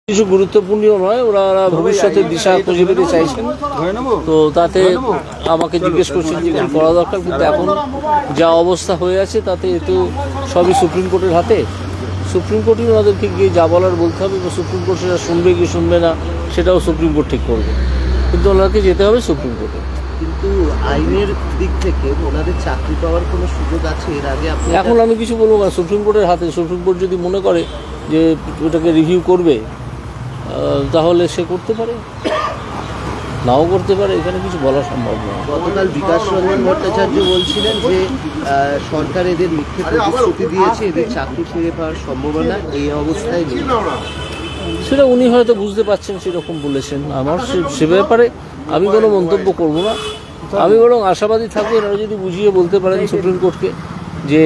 কিছু গুরুত্বপূর্ণ নয়, ওরা ভবিষ্যতের দিশা খুঁজে পেতে চাইছেন, তো তাতে আমাকে জিজ্ঞেস করছেন যে কী করা দরকার। কিন্তু এখন যা অবস্থা হয়ে আছে তাতে তো সবই সুপ্রিম কোর্টের হাতে। সুপ্রিম কোর্টই ওনাদেরকে গিয়ে যা বলার বলতে হবে, বা সুপ্রিম কোর্ট সেটা শুনবে কি শুনবে না সেটাও সুপ্রিম কোর্ট ঠিক করবে, কিন্তু ওনাকে যেতে হবে সুপ্রিম কোর্টে। কিন্তু আইনের দিক থেকে ওনাদের চাকরি পাওয়ার কোনো সুযোগ আছে এর আগে? এখন আমি কিছু বলবো না, সুপ্রিম কোর্টের হাতে। সুপ্রিম কোর্ট যদি মনে করে যে ওটাকে রিভিউ করবে তাহলে সে করতে পারে, নাও করতে পারে, এখানে কিছু বলা সম্ভব নয়। গতকাল বিকাশ রঞ্জন ভট্টাচার্য বলছিলেন যে সরকার এদের মিথ্যে প্রতিশ্রুতি দিয়েছে, এদের চাকরি ফিরে পাওয়ার সম্ভাবনা এই অবস্থায় নেই। সেটা উনি হয়তো বুঝতে পারছেন, সেরকম বলেছেন। আমার সে ব্যাপারে আমি কোনো মন্তব্য করব না। আমি বরং আশাবাদী থাকবো এনারা যদি বুঝিয়ে বলতে পারেন সুপ্রিম কোর্টকে যে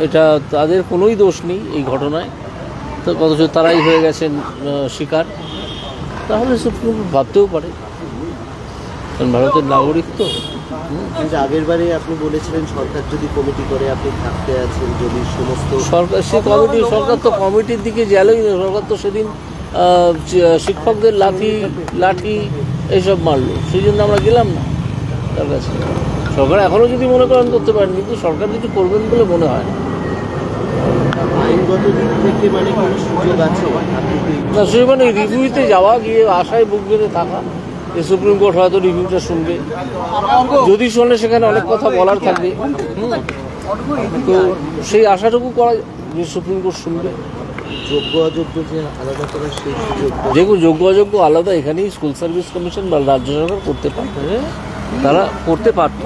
এটা তাদের কোনোই দোষ নেই এই ঘটনায়, তো অথচ তারাই হয়ে গেছেন শিকার, তাহলে সুপ্রিম কোর্ট ভাবতেও পারে, কারণ ভারতের নাগরিক তো। কিন্তু আগের বারে আপনি বলেছিলেন সরকার যদি কমিটি করে আপনি থাকতে আছেন, যদি সমস্ত সরকার সরকার তো কমিটির দিকে গেলই না। সরকার তো সেদিন শিক্ষকদের লাঠি এইসব মারলো, সেই জন্য আমরা গেলাম না তার কাছে। সরকার এখনও যদি মনে করেন করতে পারেন, কিন্তু সরকার কিছু করবেন বলে মনে হয় না। আইনগত দিক থেকে মানে কোনো সুযোগ আছে না, সে মানে রিভিউতে যাওয়া, গিয়ে আশায় বুক বেঁধে থাকা যে সুপ্রিম কোর্ট হয়তো রিভিউটা শুনবে, যদি শোনে সেখানে অনেক কথা বলার থাকবে, তো সেই আশাটুকু করা যে সুপ্রিম কোর্ট শুনবে। যোগ্য অযোগ্য যে আলাদা করার সেই সুযোগ, যেগুলো যোগ্য অযোগ্য আলাদা এখানেই স্কুল সার্ভিস কমিশন বা রাজ্য সরকার করতে পারত, তারা করতে পারত,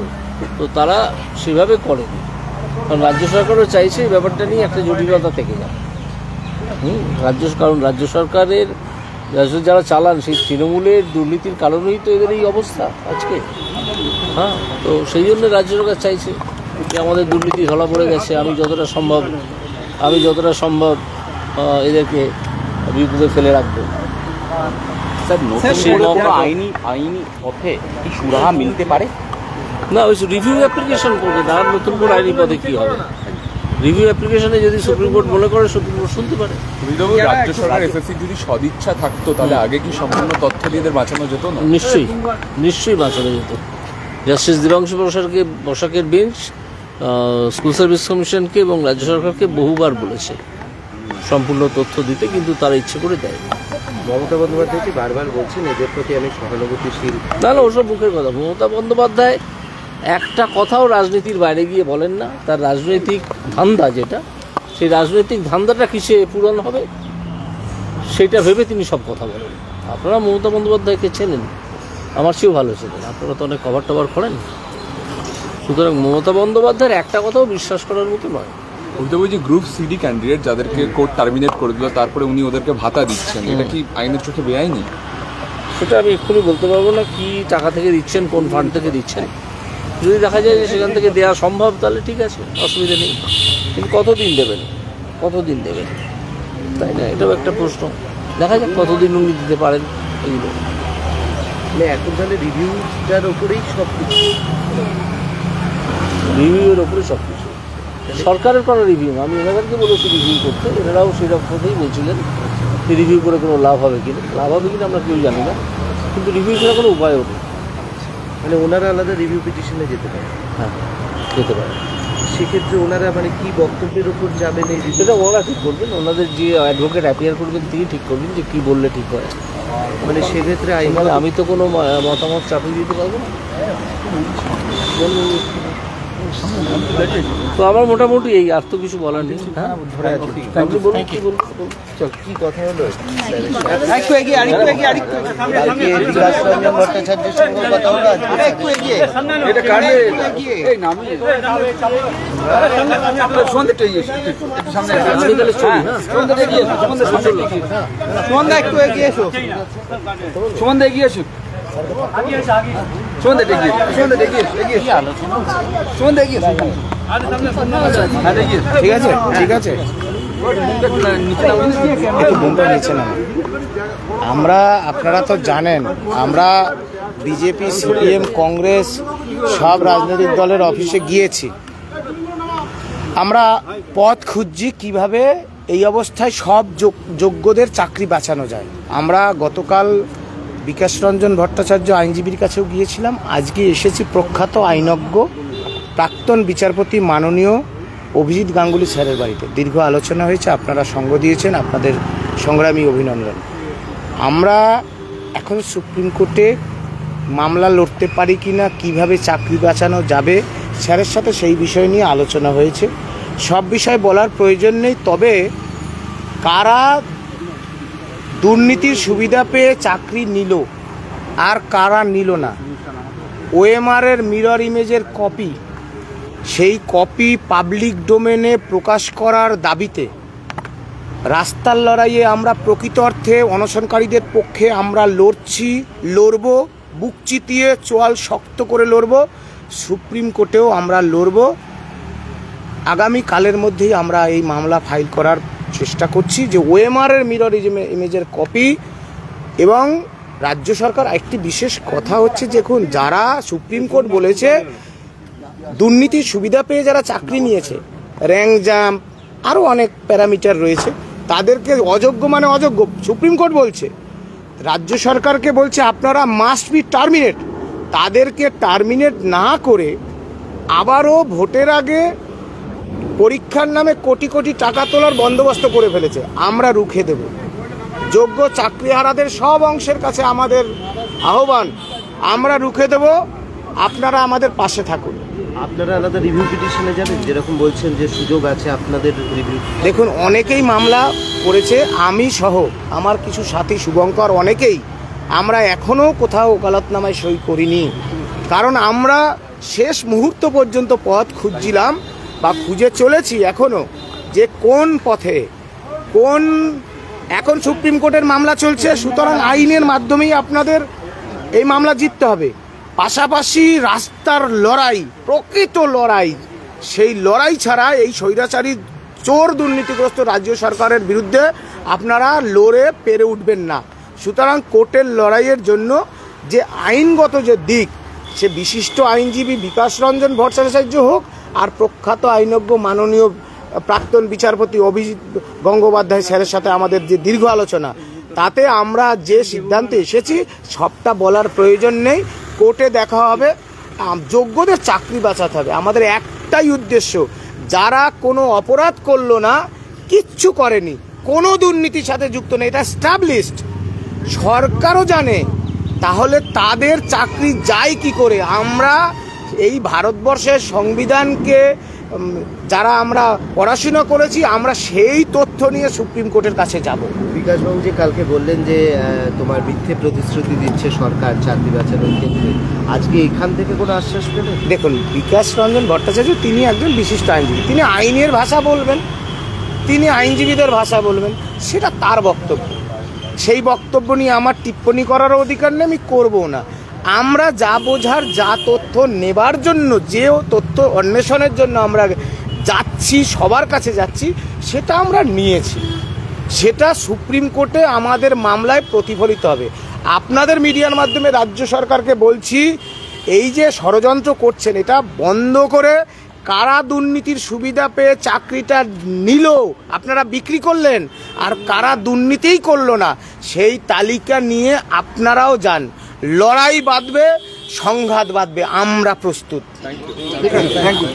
তো তারা সেভাবে করে। কারণ রাজ্য সরকারও চাইছে এই ব্যাপারটা নিয়ে একটা জটিলতা থেকে যায়। কারণ রাজ্য সরকারের যারা চালান সেই তৃণমূলের দুর্নীতির কারণেই তো এদের এই অবস্থা আজকে। হ্যাঁ, তো সেই জন্য রাজ্য সরকার চাইছে যে আমাদের দুর্নীতি ধরা পড়ে গেছে, আমি যতটা সম্ভব এদেরকে বিপদে ফেলে রাখবো। আইনি পথে কি সুরাহা মিলতে পারে না, ওই রিভিউ অ্যাপ্লিকেশন করবে, আর নতুন করে আইনি পদে কী হবে? রিভিউ অ্যাপ্লিকেশনে যদি সুপ্রিম কোর্ট মনে করে সুপ্রিম কোর্ট শুনতে পারে। রাজ্য সরকার এসএসসি যদি সদিচ্ছা থাকতো তাহলে আগে কি সম্পূর্ণ তথ্য দিয়ে বাঁচানো যেত না? নিশ্চয়ই বাঁচানো যেত। জাস্টিস দেবাংশু বসাকের বেঞ্চ স্কুল সার্ভিস কমিশনকে এবং রাজ্য সরকারকে বহুবার বলেছে সম্পূর্ণ তথ্য দিতে, কিন্তু তারা ইচ্ছে করে দেয়। মমতা বন্দ্যোপাধ্যায়কে বারবার বলছেন এদের প্রতি আমি সহানুভূতিশীল। না, ওসব মুখের কথা। মমতা বন্দ্যোপাধ্যায় একটা কথাও রাজনীতির বাইরে গিয়ে বলেন না। তার রাজনৈতিক ধান্দা যেটা, সেই রাজনৈতিক ধান্দাটা কিসে পূরণ হবে সেটা ভেবে তিনি সব কথা বলেন। আপনারা মমতা বন্দ্যোপাধ্যায়কে চেনেন, আমার চেয়েও ভালো চেনেন, আপনারা তো অনেক কভার টভার করেন। সুতরাং মমতা বন্দ্যোপাধ্যায়ের একটা কথাও বিশ্বাস করার মতো নয়। ওই যে গ্রুপ সিডি ক্যান্ডিডেট যাদেরকে কোর্ট টার্মিনেট করে দিল, তারপরে উনি ওদেরকে ভাতা দিচ্ছেন, এটা কি আইনের চোখে বেআইনি? সেটা আমি এক্ষুনি বলতে পারবো না, কি টাকা থেকে দিচ্ছেন, কোন ফান্ড থেকে দিচ্ছেন। যদি দেখা যায় যে সেখান থেকে দেওয়া সম্ভব তাহলে ঠিক আছে, অসুবিধা নেই, কিন্তু কতদিন দেবেন তাই না? এটাও একটা প্রশ্ন। দেখা যাক কতদিন উনি দিতে পারেন এইগুলো। মানে এখন তাহলে রিভিউটার ওপরেই সব কিছু, রিভিউয়ের ওপরে সব কিছু। সরকারের কোনো রিভিউ না, আমি এনাদেরকে বলেছি রিভিউ করতে, এনারাও সেরকম কথাই বলছিলেন যে রিভিউ করে কোনো লাভ হবে কিনা আমরা কেউ জানি না, কিন্তু রিভিউ ছাড়া কোনো উপায়ও নেই। মানে ওনারা আলাদা রিভিউ পিটিশনে যেতে পারে? হ্যাঁ, যেতে পারে। সেক্ষেত্রে ওনারা মানে কি বক্তব্যের উপর যাবেন এই সেটা ওনারা ঠিক করবেন, ওনাদের যে অ্যাডভোকেট অ্যাপিয়ার করবেন তিনি ঠিক করবেন যে কী বললে ঠিক হয়। মানে সেক্ষেত্রে আমি তো কোনো মতামত চাপিয়ে দিতে পারবো না। তো আমার মোটামুটি এই, আর তো কিছু বলার নেই। হ্যাঁ, আপনি বলুন কি বলুন। চল, কি কথা হলো? বিকাশ রঞ্জন ভট্টাচার্যের সঙ্গে কথা হলো ঠিক আছে। আপনারা তো জানেন আমরা বিজেপি, সিপিএম, কংগ্রেস সব রাজনৈতিক দলের অফিসে গিয়েছি। আমরা পথ খুঁজছি কিভাবে এই অবস্থায় সব যোগ্যদের চাকরি বাঁচানো যায়। আমরা গতকাল বিকাশ রঞ্জন ভট্টাচার্য আইনজীবীর কাছেও গিয়েছিলাম, আজকে এসেছি প্রখ্যাত আইনজ্ঞ প্রাক্তন বিচারপতি মাননীয় অভিজিৎ গাঙ্গুলি স্যারের বাড়িতে। দীর্ঘ আলোচনা হয়েছে, আপনারা সঙ্গ দিয়েছেন, আপনাদের সংগ্রামী অভিনন্দন। আমরা এখন সুপ্রিম কোর্টে মামলা লড়তে পারি কি না, কীভাবে চাকরি বাঁচানো যাবে, স্যারের সাথে সেই বিষয় নিয়ে আলোচনা হয়েছে। সব বিষয় বলার প্রয়োজন নেই, তবে কারা দুর্নীতির সুবিধা পেয়ে চাকরি নিল আর কারা নিল না, ওএমআরের মিরর ইমেজের কপি, সেই কপি পাবলিক ডোমেনে প্রকাশ করার দাবিতে রাস্তার লড়াইয়ে আমরা প্রকৃত অর্থে অনশনকারীদের পক্ষে আমরা লড়ব, বুক চিতিয়ে চোয়াল শক্ত করে লড়ব, সুপ্রিম কোর্টেও আমরা লড়ব। আগামীকালের মধ্যেই আমরা এই মামলা ফাইল করার চেষ্টা করছি যে ওএমআরের মিরর ইমেজের কপি। এবং রাজ্য সরকার একটি বিশেষ কথা হচ্ছে, দেখুন যারা সুপ্রিম কোর্ট বলেছে দুর্নীতির সুবিধা পেয়ে যারা চাকরি নিয়েছে, র্যাঙ্ক জাম্প আরও অনেক প্যারামিটার রয়েছে, তাদেরকে অযোগ্য মানে অযোগ্য সুপ্রিম কোর্ট বলছে। রাজ্য সরকারকে বলছে আপনারা মাস্ট বি টার্মিনেট, তাদেরকে টার্মিনেট না করে আবারও ভোটের আগে পরীক্ষার নামে কোটি কোটি টাকা তোলার বন্দোবস্ত করে ফেলেছে। আমরা রুখে দেব। যোগ্য চাকরিহারাদের সব অংশের কাছে আমাদের আহ্বান, আমরা রুখে দেব, আপনারা আমাদের পাশে থাকুন। আপনারা আলাদা রিভিউ পিটিশনে যাবেন, যেরকম বলছেন যে সুযোগ আছে আপনাদের রিভিউ? দেখুন, অনেকেই মামলা করেছে, আমি সহ আমার কিছু সাথী শুভঙ্কর অনেকেই, আমরা এখনও কোথাও ওকালতনামায় সই করিনি, কারণ আমরা শেষ মুহূর্ত পর্যন্ত পথ খুঁজছিলাম বা খুঁজে চলেছি এখনও, যে কোন পথে এখন সুপ্রিম কোর্টের মামলা চলছে, সুতরাং আইনের মাধ্যমেই আপনাদের এই মামলা জিততে হবে। পাশাপাশি রাস্তার লড়াই, প্রকৃত লড়াই, সেই লড়াই ছাড়া এই স্বৈরাচারী চোর দুর্নীতিগ্রস্ত রাজ্য সরকারের বিরুদ্ধে আপনারা লড়ে পেরে উঠবেন না। সুতরাং কোর্টের লড়াইয়ের জন্য যে আইনগত যে দিক, সে বিশিষ্ট আইনজীবী বিকাশ রঞ্জন ভট্টাচার্য হোক আর প্রখ্যাত আইনজ্ঞ মাননীয় প্রাক্তন বিচারপতি অভিজিৎ গঙ্গোপাধ্যায় স্যারের সাথে আমাদের যে দীর্ঘ আলোচনা, তাতে আমরা যে সিদ্ধান্তে এসেছি সবটা বলার প্রয়োজন নেই। কোর্টে দেখা হবে, যোগ্যদের চাকরি বাঁচাতে হবে। আমাদের একটাই উদ্দেশ্য, যারা কোনো অপরাধ করলো না, কিচ্ছু করেনি, কোনো দুর্নীতির সাথে যুক্ত নেই, এটা স্টাবলিশড, সরকারও জানে, তাহলে তাদের চাকরি যায় কি করে? আমরা এই ভারতবর্ষের সংবিধানকে যারা আমরা পড়াশোনা করেছি, আমরা সেই তথ্য নিয়ে সুপ্রিম কোর্টের কাছে যাব। বিকাশবাবু যে কালকে বললেন যে তোমার মিথ্যে প্রতিশ্রুতি দিচ্ছে সরকার চাকরি বাঁচানোর ক্ষেত্রে, আজকে এখান থেকে কোনো আশ্বাস পেলেন? দেখুন, বিকাশ রঞ্জন ভট্টাচার্য তিনি একজন বিশিষ্ট আইনজীবী, তিনি আইনের ভাষা বলবেন, তিনি আইনজীবীদের ভাষা বলবেন, সেটা তার বক্তব্য। সেই বক্তব্য নিয়ে আমার টিপ্পণী করার অধিকার নেই, আমি করবো না। আমরা যা বোঝার, যা তথ্য নেবার জন্য, যে তথ্য অন্বেষণের জন্য আমরা যাচ্ছি, সবার কাছে যাচ্ছি, সেটা আমরা নিয়েছি, সেটা সুপ্রিম কোর্টে আমাদের মামলায় প্রতিফলিত হবে। আপনাদের মিডিয়ার মাধ্যমে রাজ্য সরকারকে বলছি, এই যে ষড়যন্ত্র করছেন, এটা বন্ধ করে কারা দুর্নীতির সুবিধা পেয়ে চাকরিটা নিল, আপনারা বিক্রি করলেন, আর কারা দুর্নীতিই করলো না, সেই তালিকা নিয়ে আপনারাও যান। লড়াই বাঁধবে, সংঘাত বাঁধবে, আমরা প্রস্তুত। Thank you.